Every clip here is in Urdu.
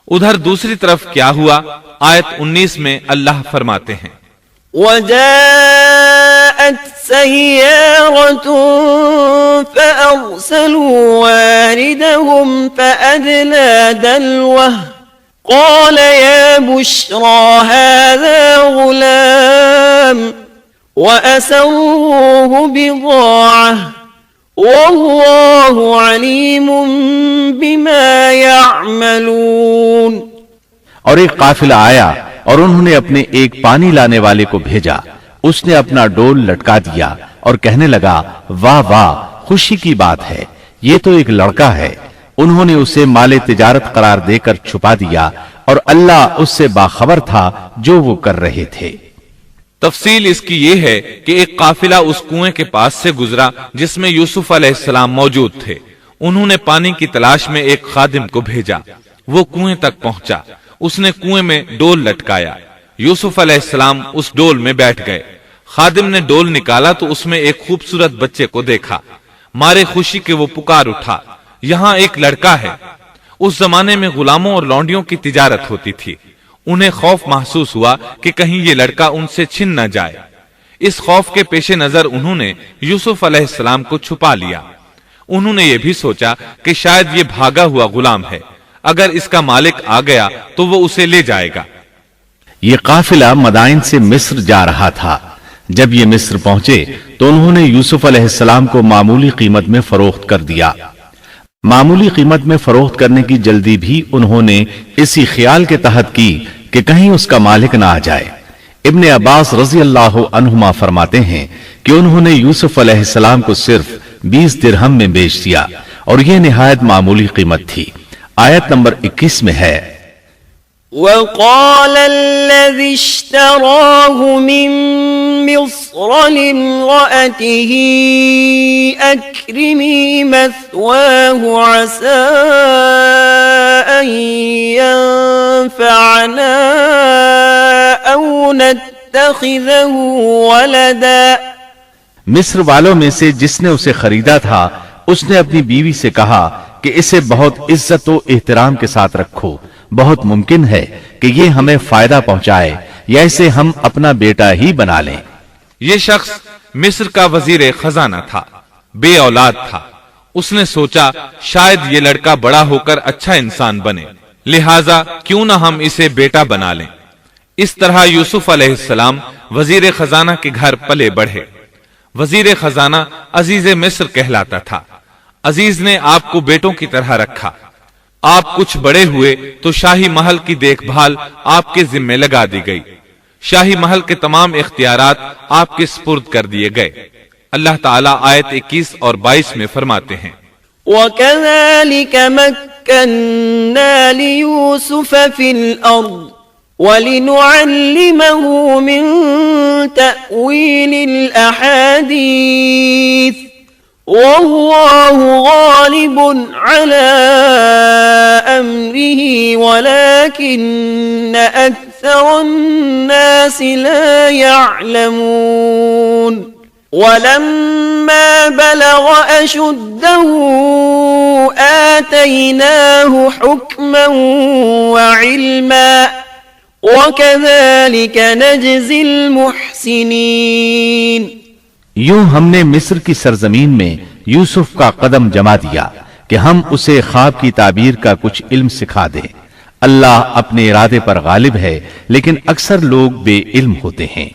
ادھر دوسری طرف کیا ہوا؟ آیت 19 میں اللہ فرماتے ہیں وَجَاءَتْ سَيَّارَةٌ فَأَرْسَلُوا وَارِدَهُمْ فَأَدْلَى دَلْوَهُ قَالَ يَا بُشْرَى هَذَا غُلَامٌ وَأَسَرُّوهُ بِضَاعَةً وَاللَّهُ عَلِيمٌ بِمَا يَعْمَلُونَ۔ اور ایک قافلہ آیا اور انہوں نے اپنے ایک پانی لانے والے کو بھیجا، اس نے اپنا ڈول لٹکا دیا اور کہنے لگا واہ واہ، خوشی کی بات ہے، یہ تو ایک لڑکا ہے۔ انہوں نے اسے مال تجارت قرار دے کر چھپا دیا اور اللہ اس سے باخبر تھا جو وہ کر رہے تھے۔ تفصیل اس کی یہ ہے کہ ایک قافلہ اس کنویں کے پاس سے گزرا جس میں یوسف علیہ السلام موجود تھے۔ انہوں نے پانی کی تلاش میں ایک خادم کو بھیجا، وہ کنویں تک پہنچا، اس نے کنویں میں ڈول لٹکایا، یوسف علیہ السلام اس ڈول میں بیٹھ گئے۔ خادم نے ڈول نکالا تو اس میں ایک خوبصورت بچے کو دیکھا، مارے خوشی کے وہ پکار اٹھا یہاں ایک لڑکا ہے۔ اس زمانے میں غلاموں اور لونڈیوں کی تجارت ہوتی تھی، انہیں خوف محسوس ہوا کہ کہیں یہ لڑکا ان سے چھن نہ جائے۔ اس خوف کے پیش نظر انہوں نے یوسف علیہ السلام کو چھپا لیا۔ انہوں نے یہ بھی سوچا کہ شاید یہ بھاگا ہوا غلام ہے، اگر اس کا مالک آ گیا تو وہ اسے لے جائے گا۔ یہ قافلہ مدائن سے مصر جا رہا تھا۔ جب یہ مصر پہنچے تو انہوں نے یوسف علیہ السلام کو معمولی قیمت میں فروخت کر دیا۔ معمولی قیمت میں فروخت کرنے کی جلدی بھی انہوں نے اسی خیال کے تحت کی کہ کہیں اس کا مالک نہ آ جائے۔ ابن عباس رضی اللہ عنہما فرماتے ہیں کہ انہوں نے یوسف علیہ السلام کو صرف 20 درہم میں بیچ دیا اور یہ نہایت معمولی قیمت تھی۔ آیت نمبر 21 میں ہے وَقَالَ الَّذِي اشْتَرَاهُ مِن مِّصْرَ لِامْرَأَتِهِ أَكْرِمِي مَثْوَاهُ عَسَىٰ أَن يَنفَعَنَا أَوْ نَتَّخِذَهُ وَلَدًا۔ مصر والوں میں سے جس نے اسے خریدا تھا اس نے اپنی بیوی سے کہا کہ اسے بہت عزت و احترام کے ساتھ رکھو، بہت ممکن ہے کہ یہ ہمیں فائدہ پہنچائے یا اسے ہم اپنا بیٹا ہی بنا لیں۔ یہ شخص مصر کا وزیر خزانہ تھا، بے اولاد تھا۔ اس نے سوچا شاید یہ لڑکا بڑا ہو کر اچھا انسان بنے، لہٰذا کیوں نہ ہم اسے بیٹا بنا لیں۔ اس طرح یوسف علیہ السلام وزیر خزانہ کے گھر پلے بڑھے۔ وزیر خزانہ عزیز مصر کہلاتا تھا۔ عزیز نے آپ کو بیٹوں کی طرح رکھا۔ آپ کچھ بڑے ہوئے تو شاہی محل کی دیکھ بھال آپ کے ذمہ لگا دی گئی، شاہی محل کے تمام اختیارات آپ کے سپرد کر دیے گئے۔ اللہ تعالیٰ آیت 21 اور 22 میں فرماتے ہیں وَكَذَلِكَ مَكَّنَّا لِيُوسُفَ فِي الْأَرْضِ وَلِنُعَلِّمَهُ مِن تَأْوِيلِ الْأَحَادِيثِ وَاللَّهُ غَالِبٌ عَلَى أَمْرِهِ وَلَكِنَّ أَكْثَرَ النَّاسِ لَا يَعْلَمُونَ۔ وَلَمَّا بَلَغَ أَشُدَّهُ آتَيْنَاهُ حُكْمًا وَعِلْمًا وَكَذَلِكَ نَجْزِي الْمُحْسِنِينَ۔ یوں ہم نے مصر کی سرزمین میں یوسف کا قدم جما دیا کہ ہم اسے خواب کی تعبیر کا کچھ علم سکھا دیں۔ اللہ اپنے ارادے پر غالب ہے لیکن اکثر لوگ بے علم ہوتے ہیں۔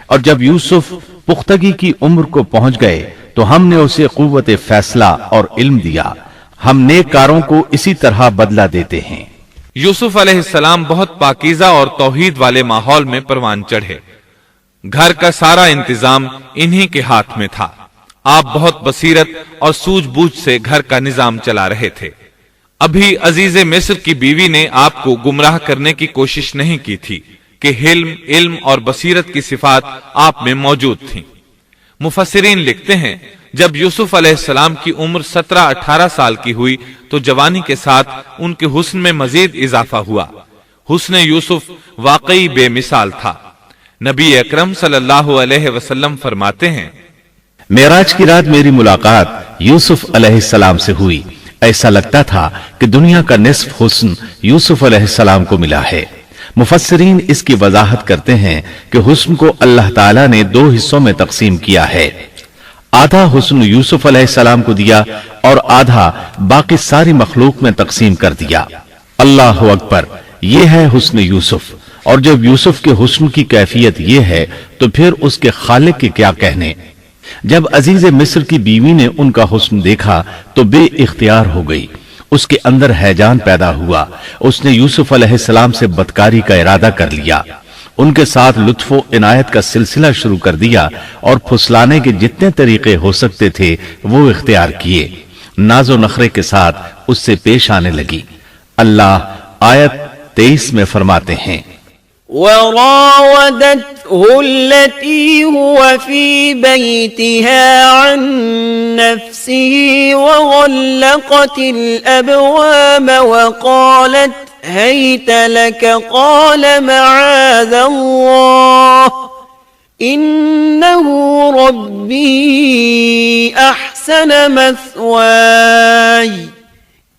اور جب یوسف پختگی کی عمر کو پہنچ گئے تو ہم نے اسے قوت فیصلہ اور علم دیا۔ ہم نیک کاروں کو اسی طرح بدلہ دیتے ہیں۔ یوسف علیہ السلام بہت پاکیزہ اور توحید والے ماحول میں پروان چڑھے۔ گھر کا سارا انتظام انہی کے ہاتھ میں تھا۔ آپ بہت بصیرت اور سوجھ بوجھ سے گھر کا نظام چلا رہے تھے۔ ابھی عزیز مصر کی بیوی نے آپ کو گمراہ کرنے کی کوشش نہیں کی تھی کہ حلم، علم اور بصیرت کی صفات آپ میں موجود تھیں۔ مفسرین لکھتے ہیں جب یوسف علیہ السلام کی عمر 17-18 سال کی ہوئی تو جوانی کے ساتھ ان کے حسن میں مزید اضافہ ہوا۔ حسن یوسف واقعی بے مثال تھا۔ نبی اکرم صلی اللہ علیہ وسلم فرماتے ہیں معراج کی رات میری ملاقات یوسف علیہ السلام سے ہوئی۔ ایسا لگتا تھا کہ دنیا کا نصف حسن یوسف علیہ السلام کو ملا ہے۔ مفسرین اس کی وضاحت کرتے ہیں کہ حسن کو اللہ تعالیٰ نے 2 حصوں میں تقسیم کیا ہے، آدھا حسن یوسف علیہ السلام کو دیا اور آدھا باقی ساری مخلوق میں تقسیم کر دیا۔ اللہ اکبر، یہ ہے حسن یوسف، اور جب یوسف کے حسن کی کیفیت یہ ہے تو پھر اس کے خالق کے کیا کہنے۔ جب عزیز مصر کی بیوی نے ان کا حسن دیکھا تو بے اختیار ہو گئی، اس کے اندر ہیجان پیدا ہوا، اس نے یوسف علیہ السلام سے بدکاری کا ارادہ کر لیا، ان کے ساتھ لطف و عنایت کا سلسلہ شروع کر دیا اور پھسلانے کے جتنے طریقے ہو سکتے تھے وہ اختیار کیے، ناز و نخرے کے ساتھ اس سے پیش آنے لگی۔ اللہ آیت 23 میں فرماتے ہیں، وراودته التي هو في بيتها عن نفسه وغلقت الأبواب وقالت هيت لك قال معاذ الله إنه ربي أحسن مثواي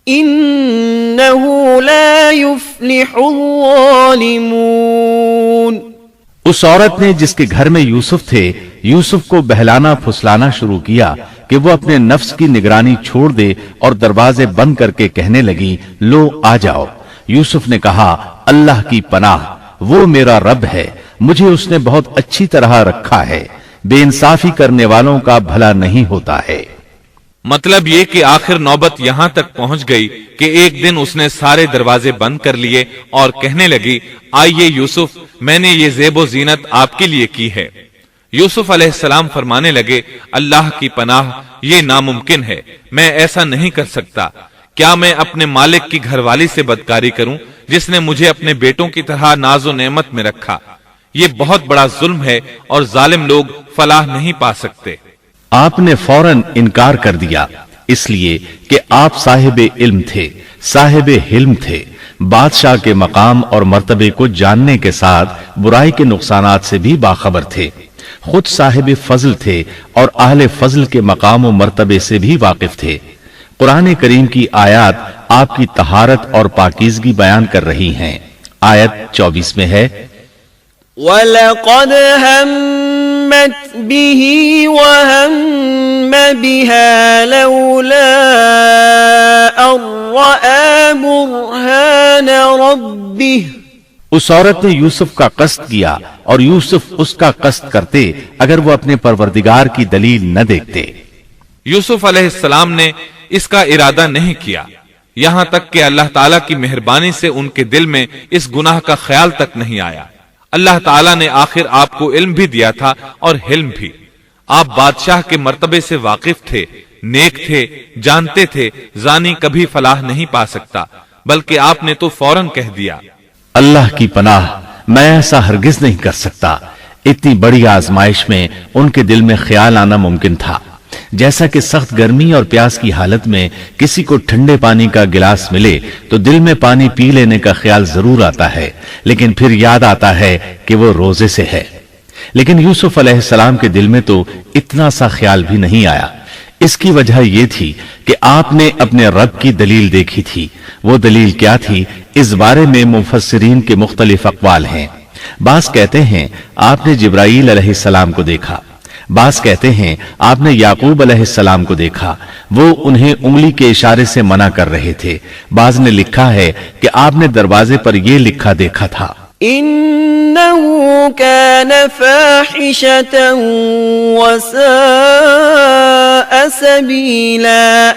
إنه لا يفلح الظالمون۔ اس عورت نے جس کے گھر میں یوسف تھے یوسف کو بہلانا پھسلانا شروع کیا کہ وہ اپنے نفس کی نگرانی چھوڑ دے اور دروازے بند کر کے کہنے لگی، لو آ جاؤ۔ یوسف نے کہا، اللہ کی پناہ، وہ میرا رب ہے، مجھے اس نے بہت اچھی طرح رکھا ہے، بے انصافی کرنے والوں کا بھلا نہیں ہوتا ہے۔ مطلب یہ کہ آخر نوبت یہاں تک پہنچ گئی کہ ایک دن اس نے سارے دروازے بند کر لیے اور کہنے لگی، آئیے یوسف، میں نے یہ زیب و زینت آپ کے لیے کی ہے۔ یوسف علیہ السلام فرمانے لگے، اللہ کی پناہ، یہ ناممکن ہے، میں ایسا نہیں کر سکتا۔ کیا میں اپنے مالک کی گھر والی سے بدکاری کروں جس نے مجھے اپنے بیٹوں کی طرح ناز و نعمت میں رکھا؟ یہ بہت بڑا ظلم ہے اور ظالم لوگ فلاح نہیں پا سکتے۔ آپ نے فوراً انکار کر دیا، اس لیے کہ آپ صاحب علم تھے، صاحب حلم تھے، بادشاہ کے مقام اور مرتبے کو جاننے کے ساتھ برائی کے نقصانات سے بھی باخبر تھے، خود صاحب فضل تھے اور اہل فضل کے مقام و مرتبے سے بھی واقف تھے۔ قرآن کریم کی آیات آپ کی طہارت اور پاکیزگی بیان کر رہی ہیں۔ آیت 24 میں ہے، وَلَقَدْ هَمَّتْ بِهِ وَهَمَّ بِهَا لَوْلَا أَن رَّأَىٰ بُرْهَانَ رَبِّهِ۔ اس عورت نے یوسف کا قصد کیا اور یوسف اس کا قصد کرتے اگر وہ اپنے پروردگار کی دلیل نہ دیکھتے۔ یوسف علیہ السلام نے اس کا ارادہ نہیں کیا، یہاں تک کہ اللہ تعالیٰ کی مہربانی سے ان کے دل میں اس گناہ کا خیال تک نہیں آیا۔ اللہ تعالیٰ نے آخر آپ کو علم بھی دیا تھا اور حلم بھی۔ آپ بادشاہ کے مرتبے سے واقف تھے، نیک تھے، جانتے تھے زانی کبھی فلاح نہیں پا سکتا، بلکہ آپ نے تو فوراً کہہ دیا، اللہ کی پناہ، میں ایسا ہرگز نہیں کر سکتا۔ اتنی بڑی آزمائش میں ان کے دل میں خیال آنا ممکن تھا، جیسا کہ سخت گرمی اور پیاس کی حالت میں کسی کو ٹھنڈے پانی کا گلاس ملے تو دل میں پانی پی لینے کا خیال ضرور آتا ہے، لیکن پھر یاد آتا ہے کہ وہ روزے سے ہے۔ لیکن یوسف علیہ السلام کے دل میں تو اتنا سا خیال بھی نہیں آیا۔ اس کی وجہ یہ تھی کہ آپ نے اپنے رب کی دلیل دیکھی تھی۔ وہ دلیل کیا تھی، اس بارے میں مفسرین کے مختلف اقوال ہیں۔ بعض کہتے ہیں آپ نے جبرائیل علیہ السلام کو دیکھا، بعض کہتے ہیں آپ نے یعقوب علیہ السلام کو دیکھا، وہ انہیں انگلی کے اشارے سے منع کر رہے تھے۔ بعض نے لکھا ہے کہ آپ نے دروازے پر یہ لکھا دیکھا تھا، إِنَّهُ كَانَ فَاحِشَةً وَسَاءَ سَبِيلًا۔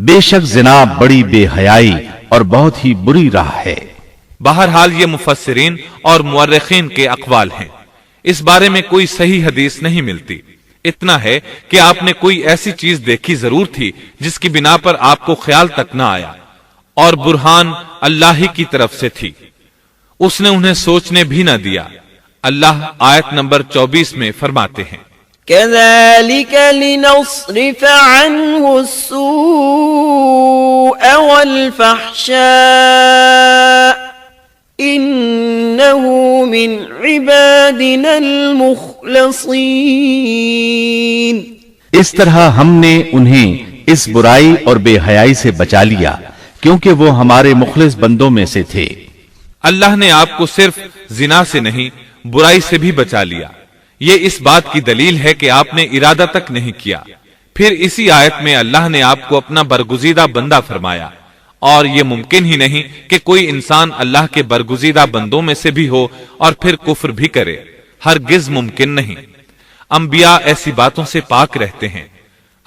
بے شک زنا بڑی بے حیائی اور بہت ہی بری راہ ہے۔ بہرحال یہ مفسرین اور مورخین کے اقوال ہیں، اس بارے میں کوئی صحیح حدیث نہیں ملتی۔ اتنا ہے کہ آپ نے کوئی ایسی چیز دیکھی ضرور تھی جس کی بنا پر آپ کو خیال تک نہ آیا، اور برہان اللہ ہی کی طرف سے تھی، اس نے انہیں سوچنے بھی نہ دیا۔ اللہ آیت نمبر 24 میں فرماتے ہیں، كَذَلِكَ لِنَصْرِفَ عَنْهُ السُّوءَ وَالْفَحْشَاءَ إِنَّهُ مِنْ عِبَادِنَا الْمُخْلَصِينَ۔ اس طرح ہم نے انہیں اس برائی اور بے حیائی سے بچا لیا کیونکہ وہ ہمارے مخلص بندوں میں سے تھے۔ اللہ نے آپ کو صرف زنا سے نہیں برائی سے بھی بچا لیا۔ یہ اس بات کی دلیل ہے کہ آپ نے ارادہ تک نہیں کیا۔ پھر اسی آیت میں اللہ نے آپ کو اپنا برگزیدہ بندہ فرمایا، اور یہ ممکن ہی نہیں کہ کوئی انسان اللہ کے برگزیدہ بندوں میں سے بھی ہو اور پھر کفر بھی کرے، ہرگز ممکن نہیں۔ انبیاء ایسی باتوں سے پاک رہتے ہیں۔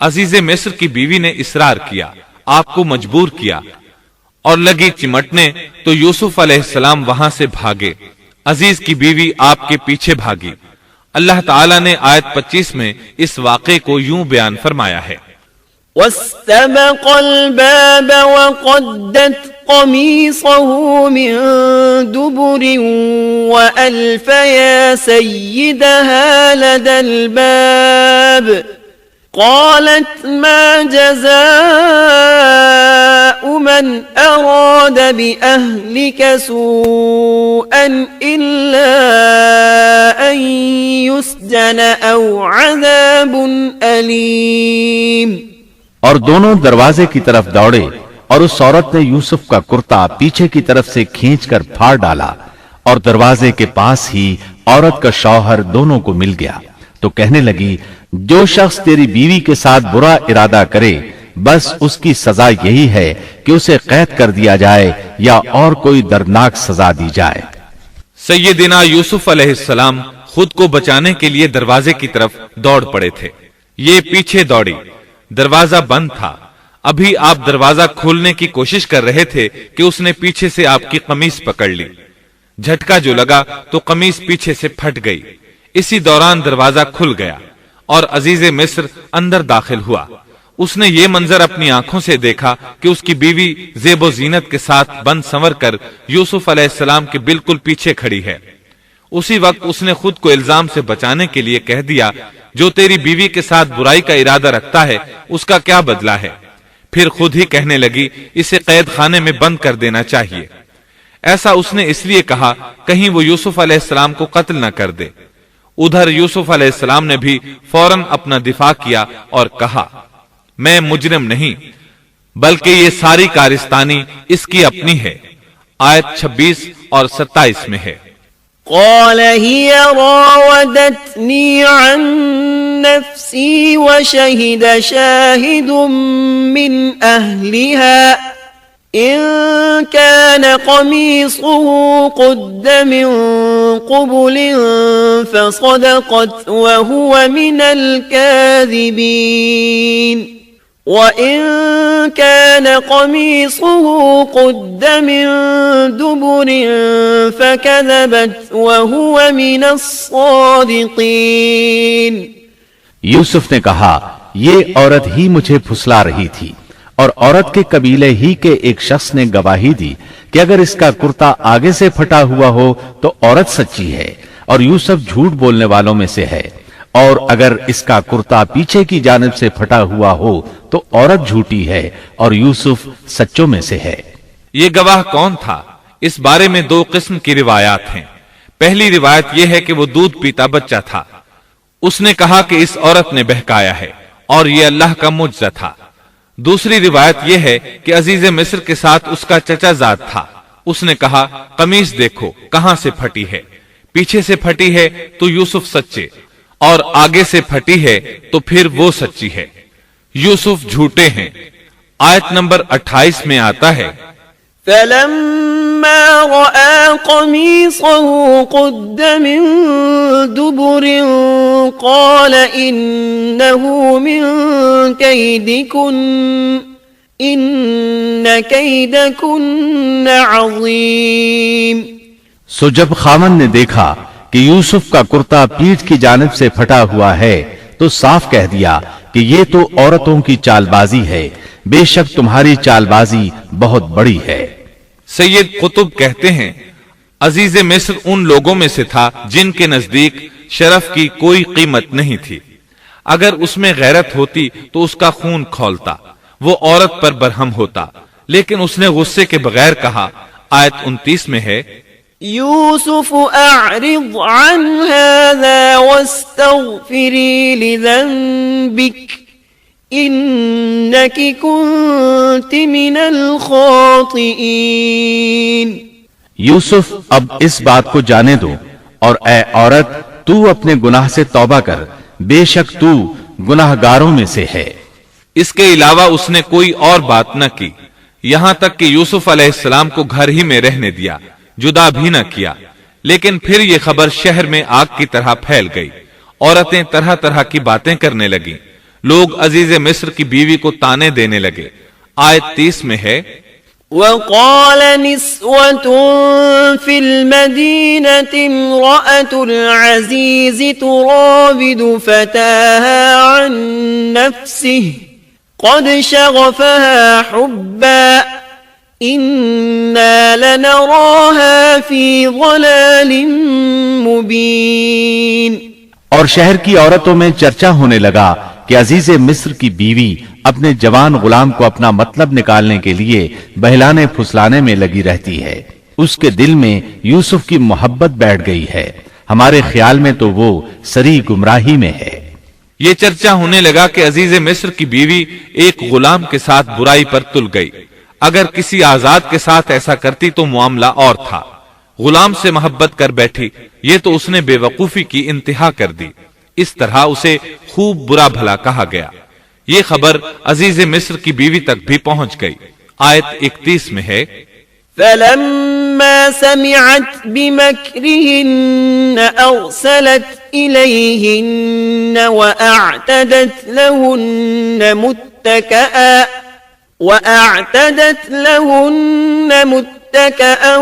عزیز مصر کی بیوی نے اصرار کیا، آپ کو مجبور کیا اور لگی چمٹنے تو یوسف علیہ السلام وہاں سے بھاگے۔ عزیز کی بیوی آپ کے پیچھے بھاگی۔ اللہ تعالیٰ نے آیت 25 میں اس واقعے کو یوں بیان فرمایا ہے، واستبق الباب وقدت قميصه من دبر وألف يا سيدها لدى الباب قالت ما جزاء من أراد بأهلك سوءا إلا أن يسجن أو عذاب أليم۔ اور دونوں دروازے کی طرف دوڑے، اور اس عورت نے یوسف کا کرتا پیچھے کی طرف سے کھینچ کر پھاڑ ڈالا، اور دروازے کے پاس ہی عورت کا شوہر دونوں کو مل گیا، تو کہنے لگی جو شخص تیری بیوی کے ساتھ برا ارادہ کرے بس اس کی سزا یہی ہے کہ اسے قید کر دیا جائے یا اور کوئی دردناک سزا دی جائے۔ سیدنا یوسف علیہ السلام خود کو بچانے کے لیے دروازے کی طرف دوڑ پڑے تھے، یہ پیچھے دوڑی، دروازہ بند تھا۔ ابھی آپ دروازہ کھولنے کی کوشش کر رہے تھے کہ اس نے پیچھے سے آپ کی قمیص پکڑ لی، جھٹکا جو لگا تو قمیص پیچھے سے پھٹ گئی۔ اسی دوران دروازہ کھل گیا اور عزیز مصر اندر داخل ہوا۔ اس نے یہ منظر اپنی آنکھوں سے دیکھا کہ اس کی بیوی زیب و زینت کے ساتھ بند سنور کر یوسف علیہ السلام کے بالکل پیچھے کھڑی ہے۔ اسی وقت اس نے خود کو الزام سے بچانے کے لیے کہہ دیا، جو تیری بیوی کے ساتھ برائی کا ارادہ رکھتا ہے اس کا کیا بدلہ ہے؟ پھر خود ہی کہنے لگی اسے قید خانے میں بند کر دینا چاہیے۔ ایسا اس نے اس لیے کہا کہیں وہ یوسف علیہ السلام کو قتل نہ کر دے۔ ادھر یوسف علیہ السلام نے بھی فوراً اپنا دفاع کیا اور کہا میں مجرم نہیں بلکہ یہ ساری کارستانی اس کی اپنی ہے۔ آیت 26 اور 27 میں ہے، قال هي راودتني عن نفسي وشهد شاهد من أهلها إن كان قميصه قد من قبل فصدقت وهو من الكاذبين وَإِن كَانَ قَمِيصُهُ قُدَّ مِن دُبُرٍ فَكَذَبَتْ وَهُوَ مِنَ الصَّادِقِينَ۔ یوسف نے کہا یہ عورت ہی مجھے پھسلا رہی تھی، اور عورت کے قبیلے ہی کے ایک شخص نے گواہی دی کہ اگر اس کا کرتا آگے سے پھٹا ہوا ہو تو عورت سچی ہے اور یوسف جھوٹ بولنے والوں میں سے ہے، اور اگر اس کا کرتا پیچھے کی جانب سے پھٹا ہوا ہو تو عورت جھوٹی ہے اور یوسف سچوں میں سے ہے۔ یہ گواہ کون تھا؟ اس بارے میں دو قسم کی روایات ہیں۔ پہلی روایت یہ ہے کہ وہ دودھ پیتا بچہ تھا، اس نے کہا کہ اس عورت نے بہکایا ہے اور یہ اللہ کا معجزہ تھا۔ دوسری روایت یہ ہے کہ عزیز مصر کے ساتھ اس کا چچا زاد تھا، اس نے کہا قمیص دیکھو کہاں سے پھٹی ہے، پیچھے سے پھٹی ہے تو یوسف سچے، اور آگے سے پھٹی ہے تو پھر وہ سچی ہے، یوسف جھوٹے ہیں۔ آیت نمبر 28 میں آتا ہے، فَلَمَّا رَأَى قَمِيصَهُ قُدَّ مِن دُبُرٍ قَالَ إِنَّهُ مِن كَيْدِكُنَّ إِنَّ كَيْدَكُنَّ عَظِيمٌ۔ سو جب خاوند نے دیکھا کہ یوسف کا کرتا پیٹھ کی جانب سے پھٹا ہوا ہے تو صاف کہہ دیا کہ یہ تو عورتوں کی چال بازی ہے، بے شک تمہاری چال بازی بہت بڑی ہے۔ سید قطب کہتے ہیں عزیز مصر ان لوگوں میں سے تھا جن کے نزدیک شرف کی کوئی قیمت نہیں تھی، اگر اس میں غیرت ہوتی تو اس کا خون کھولتا، وہ عورت پر برہم ہوتا، لیکن اس نے غصے کے بغیر کہا۔ آیت 29 میں ہے، یوسف اعرض عن هذا واستغفری لذنبک إنك كنت من الخاطئين. یوسف اب اس بات کو جانے دو، اور اے عورت تو اپنے گناہ سے توبہ کر، بے شک تو گناہگاروں میں سے ہے۔ اس کے علاوہ اس نے کوئی اور بات نہ کی، یہاں تک کہ یوسف علیہ السلام کو گھر ہی میں رہنے دیا، جدا بھی نہ کیا۔ لیکن پھر یہ خبر شہر میں آگ کی طرح پھیل گئی، عورتیں طرح طرح کی باتیں کرنے لگیں، لوگ عزیز مصر کی بیوی کو تانے دینے لگے۔ آیت 30 میں ہے، وقال نسوة في المدينة امرأة العزيز تراود فتاها عن نفسه قد شغفها حبا إنا لنراها في ضلال مبين. اور شہر کی عورتوں میں چرچا ہونے لگا کہ عزیز مصر کی بیوی اپنے جوان غلام کو اپنا مطلب نکالنے کے لیے بہلانے پھسلانے میں لگی رہتی ہے، اس کے دل میں یوسف کی محبت بیٹھ گئی ہے، ہمارے خیال میں تو وہ سری گمراہی میں ہے۔ یہ چرچا ہونے لگا کہ عزیز مصر کی بیوی ایک غلام کے ساتھ برائی پر تل گئی، اگر کسی آزاد کے ساتھ ایسا کرتی تو معاملہ اور تھا، غلام سے محبت کر بیٹھی، یہ تو اس نے بے وقوفی کی انتہا کر دی، اس طرح اسے خوب برا بھلا کہا گیا۔ یہ خبر عزیز مصر کی بیوی تک بھی پہنچ گئی۔ آیت 31 میں ہے، فلما سمعت بمكرهن أرسلت إليهن وأعتدت لهن متكئا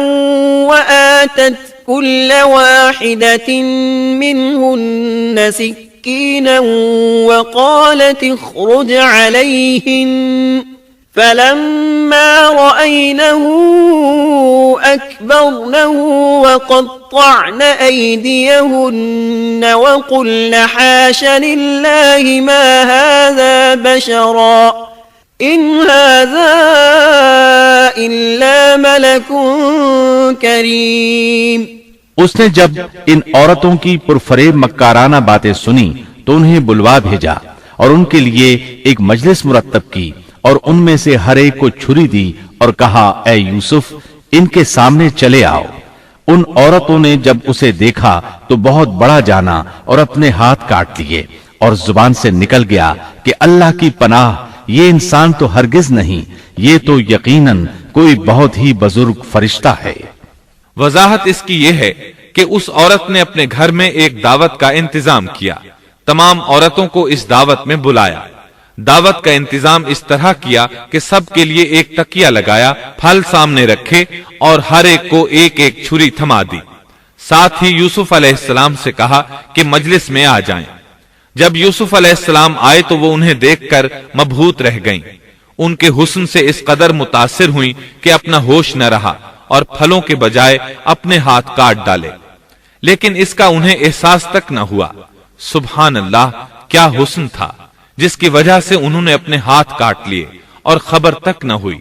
وآتت كل واحدة منهن سكينا وقالت اخرج عليهن فلما رأينه أكبرنه وقطعن أيديهن وقلن حاش لله ما هذا بشرا إن هذا إلا ملك کریم. اس نے جب ان عورتوں کی پرفریب مکارانہ باتیں سنی تو انہیں بلوا بھیجا اور ان کے لیے ایک مجلس مرتب کی اور ان میں سے ہر ایک کو چھری دی اور کہا، اے یوسف ان کے سامنے چلے آؤ۔ ان عورتوں نے جب اسے دیکھا تو بہت بڑا جانا اور اپنے ہاتھ کاٹ لیے اور زبان سے نکل گیا کہ اللہ کی پناہ، یہ انسان تو ہرگز نہیں، یہ تو یقیناً کوئی بہت ہی بزرگ فرشتہ ہے۔ وضاحت اس کی یہ ہے کہ اس عورت نے اپنے گھر میں ایک دعوت کا انتظام کیا، تمام عورتوں کو اس دعوت میں بلایا، دعوت کا انتظام اس طرح کیا کہ سب کے لیے ایک تکیہ لگایا، پھل سامنے رکھے اور ہر ایک کو ایک ایک چھری تھما دی، ساتھ ہی یوسف علیہ السلام سے کہا کہ مجلس میں آ جائیں۔ جب یوسف علیہ السلام آئے تو وہ انہیں دیکھ کر مبہوت رہ گئیں، ان کے حسن سے اس قدر متاثر ہوئیں کہ اپنا ہوش نہ رہا اور پھلوں کے بجائے اپنے ہاتھ کاٹ ڈالے، لیکن اس کا انہیں احساس تک نہ ہوا۔ سبحان اللہ، کیا حسن تھا جس کی وجہ سے انہوں نے اپنے ہاتھ کاٹ لیے اور خبر تک نہ ہوئی۔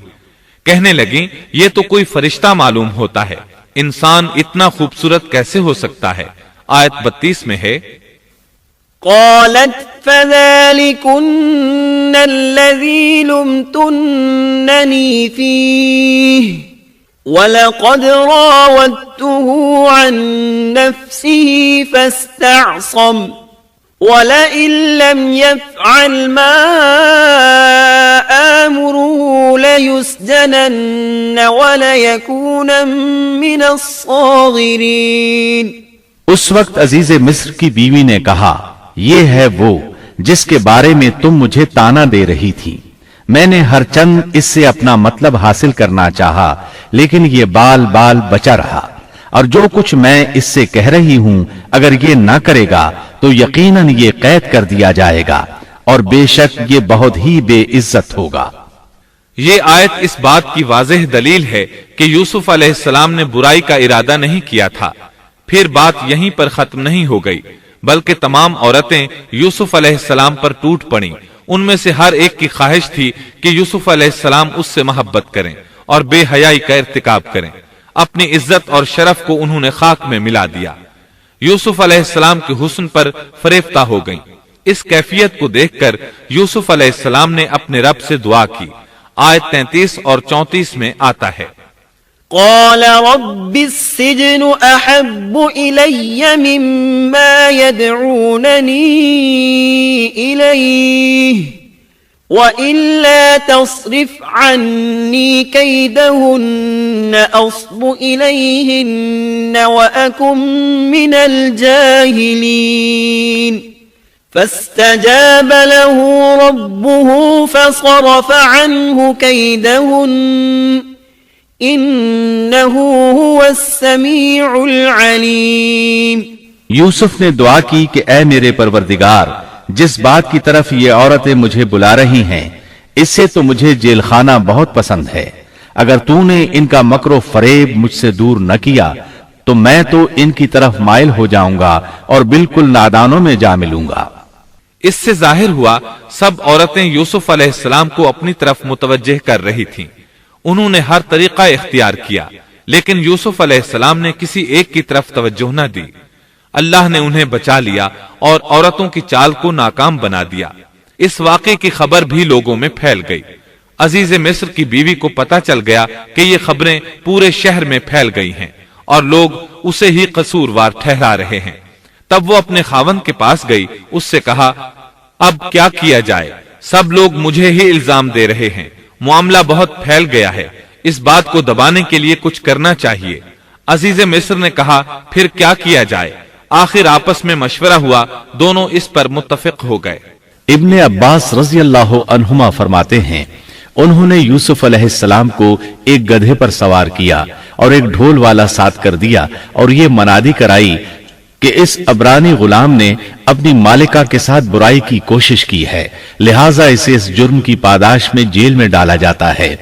کہنے لگیں یہ تو کوئی فرشتہ معلوم ہوتا ہے، انسان اتنا خوبصورت کیسے ہو سکتا ہے۔ آیت 32 میں ہے، قالت فذلكن الذي لمتنني فيه وَلَقَدْ رَاوَدتُّهُ عَن نَّفْسِهِ فَاسْتَعْصَمَ وَلَئِن لَّمْ يَفْعَلْ مَا آمُرُهُ لَيُسْجَنَنَّ وَلَيَكُونًا مِّنَ الصَّاغِرِينَ۔ اس وقت عزیز مصر کی بیوی نے کہا، یہ ہے وہ جس کے بارے میں تم مجھے تانا دے رہی تھی، میں نے ہر چند اس سے اپنا مطلب حاصل کرنا چاہا، لیکن یہ بال بال بچا رہا، اور جو کچھ میں اس سے کہہ رہی ہوں اگر یہ نہ کرے گا تو یقیناً یہ قید کر دیا جائے گا، اور بے شک یہ بہت ہی بے عزت ہوگا۔ یہ آیت اس بات کی واضح دلیل ہے کہ یوسف علیہ السلام نے برائی کا ارادہ نہیں کیا تھا۔ پھر بات یہیں پر ختم نہیں ہو گئی، بلکہ تمام عورتیں یوسف علیہ السلام پر ٹوٹ پڑیں۔ ان میں سے ہر ایک کی خواہش تھی کہ یوسف علیہ السلام اس سے محبت کریں اور بے حیائی کا ارتکاب کریں۔ اپنی عزت اور شرف کو انہوں نے خاک میں ملا دیا، یوسف علیہ السلام کے حسن پر فریفتہ ہو گئیں۔ اس کیفیت کو دیکھ کر یوسف علیہ السلام نے اپنے رب سے دعا کی. آیت 33 اور 34 میں آتا ہے قال رب السجن احب الي مما يدعونني اليه والا تصرف عني كيدهن اصب اليهن واكن من الجاهلين فاستجاب له ربه فصرف عنه كيدهن انه هو السميع العليم. یوسف نے دعا کی کہ اے میرے پروردگار، جس بات کی طرف یہ عورتیں مجھے بلا رہی ہیں اس سے تو مجھے جیل خانہ بہت پسند ہے. اگر تو نے ان کا مکر و فریب مجھ سے دور نہ کیا تو میں تو ان کی طرف مائل ہو جاؤں گا اور بالکل نادانوں میں جا ملوں گا. اس سے ظاہر ہوا سب عورتیں یوسف علیہ السلام کو اپنی طرف متوجہ کر رہی تھیں. انہوں نے ہر طریقہ اختیار کیا لیکن یوسف علیہ السلام نے کسی ایک کی طرف توجہ نہ دی. اللہ نے انہیں بچا لیا اور عورتوں کی چال کو ناکام بنا دیا. اس واقعے کی خبر بھی لوگوں میں پھیل گئی. عزیز مصر کی بیوی کو پتا چل گیا کہ یہ خبریں پورے شہر میں پھیل گئی ہیں اور لوگ اسے ہی قصوروار ٹھہرا رہے ہیں. تب وہ اپنے خاوند کے پاس گئی. اس سے کہا اب کیا کیا جائے؟ سب لوگ مجھے ہی الزام دے رہے ہیں. معاملہ بہت پھیل گیا ہے. اس بات کو دبانے کے لیے کچھ کرنا چاہیے. عزیز مصر نے کہا پھر کیا کیا جائے؟ آخر آپس میں مشورہ ہوا. دونوں اس پر متفق ہو گئے. ابن عباس رضی اللہ عنہما فرماتے ہیں انہوں نے یوسف علیہ السلام کو ایک گدھے پر سوار کیا اور ایک ڈھول والا ساتھ کر دیا اور یہ منادی کرائی کہ اس عبرانی غلام نے اپنی مالکہ کے ساتھ برائی کی کوشش کی ہے، لہٰذا اسے اس جرم کی پاداش میں جیل میں ڈالا جاتا ہے.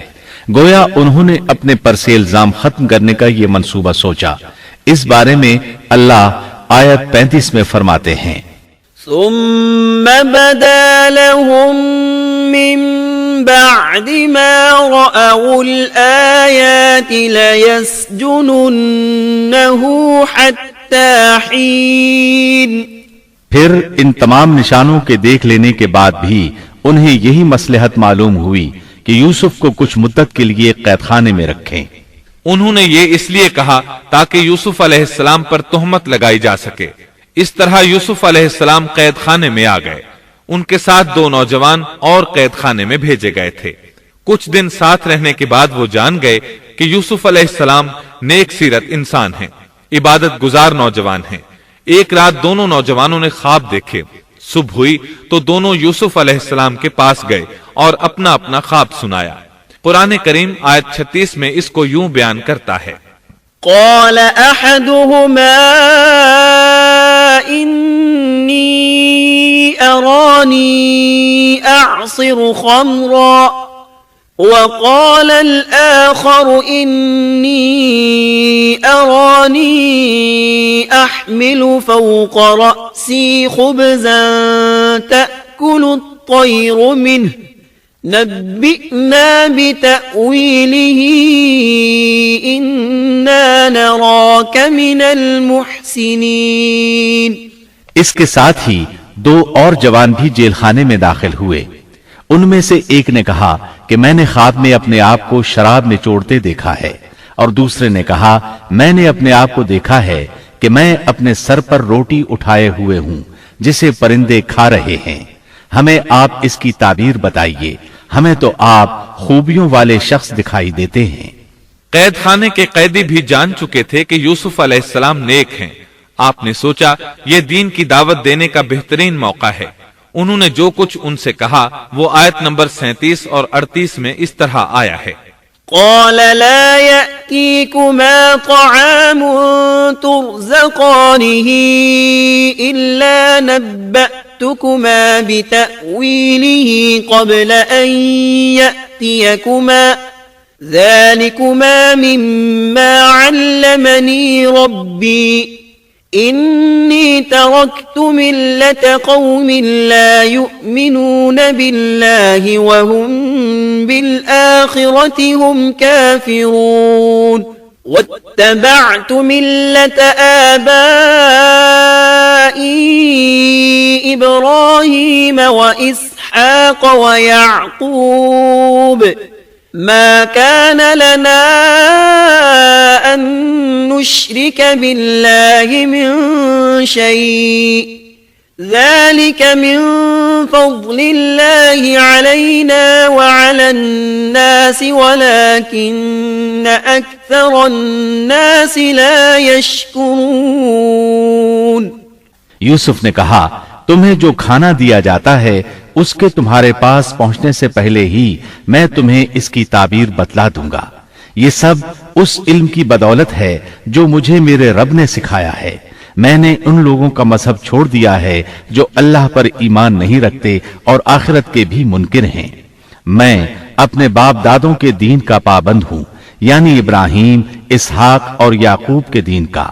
گویا انہوں نے اپنے پر سے الزام ختم کرنے کا یہ منصوبہ سوچا. اس بارے میں اللہ آیت 35 میں فرماتے ہیں ثم بدا لهم من بعد ما رأوا الآيات ليسجننه حتى حين. پھر ان تمام نشانوں کے دیکھ لینے کے بعد بھی انہیں یہی مصلحت معلوم ہوئی کہ یوسف کو کچھ مدت کے لیے قید خانے میں رکھیں. انہوں نے یہ اس لیے کہا تاکہ یوسف علیہ السلام پر تہمت لگائی جا سکے. اس طرح یوسف علیہ السلام قید خانے میں آ گئے. ان کے ساتھ 2 نوجوان اور قید خانے میں بھیجے گئے تھے. کچھ دن ساتھ رہنے کے بعد وہ جان گئے کہ یوسف علیہ السلام نیک سیرت انسان ہیں، عبادت گزار نوجوان ہیں. ایک رات دونوں نوجوانوں نے خواب دیکھے. صبح ہوئی تو دونوں یوسف علیہ السلام کے پاس گئے اور اپنا اپنا خواب سنایا. قرآن کریم آیت 36 میں اس کو یوں بیان کرتا ہے قال احدهما انی ارانی اعصر خمرا وقال الآخر انی ارانی احمل فوق رأسی خبزا تأکل الطیر منه نبئنا بتأويله إنا نراك من المحسنين. اس کے ساتھ ہی 2 اور جوان بھی جیل خانے میں داخل ہوئے. ان میں سے ایک نے کہا کہ میں نے خواب میں اپنے آپ کو شراب نچوڑتے دیکھا ہے، اور دوسرے نے کہا میں نے اپنے آپ کو دیکھا ہے کہ میں اپنے سر پر روٹی اٹھائے ہوئے ہوں جسے پرندے کھا رہے ہیں. ہمیں آپ اس کی تعبیر بتائیے، ہمیں تو آپ خوبیوں والے شخص دکھائی دیتے ہیں. قید خانے کے قیدی بھی جان چکے تھے کہ یوسف علیہ السلام نیک ہیں. آپ نے سوچا یہ دین کی دعوت دینے کا بہترین موقع ہے. انہوں نے جو کچھ ان سے کہا وہ آیت نمبر 37 اور 38 میں اس طرح آیا ہے قال لا يأتيكما طعام ترزقانه إلا نبأتكما بتأويله قبل أن يأتيكما ذلكما مما علمني ربي إني تركت ملة قوم لا يؤمنون بالله وهم بالآخرة هم كافرون واتبعت ملة آبائي إبراهيم وإسحاق ويعقوب ما كان لنا أن نشرك بالله من شيء ذلك من فضل الله علينا وعلى الناس ولكن أكثر الناس لا يشكرون. یوسف نے کہا تمہیں جو کھانا دیا جاتا ہے اس کے تمہارے پاس پہنچنے سے پہلے ہی میں تمہیں اس کی تعبیر بتلا دوں گا. یہ سب اس علم کی بدولت ہے جو مجھے میرے رب نے سکھایا ہے. میں نے ان لوگوں کا مذہب چھوڑ دیا ہے جو اللہ پر ایمان نہیں رکھتے اور آخرت کے بھی منکر ہیں. میں اپنے باپ دادوں کے دین کا پابند ہوں، یعنی ابراہیم، اسحاق اور یعقوب کے دین کا.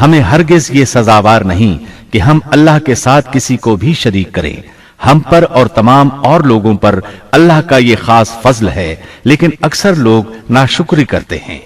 ہمیں ہرگز یہ سزاوار نہیں کہ ہم اللہ کے ساتھ کسی کو بھی شریک کریں. ہم پر اور تمام اور لوگوں پر اللہ کا یہ خاص فضل ہے، لیکن اکثر لوگ ناشکری کرتے ہیں.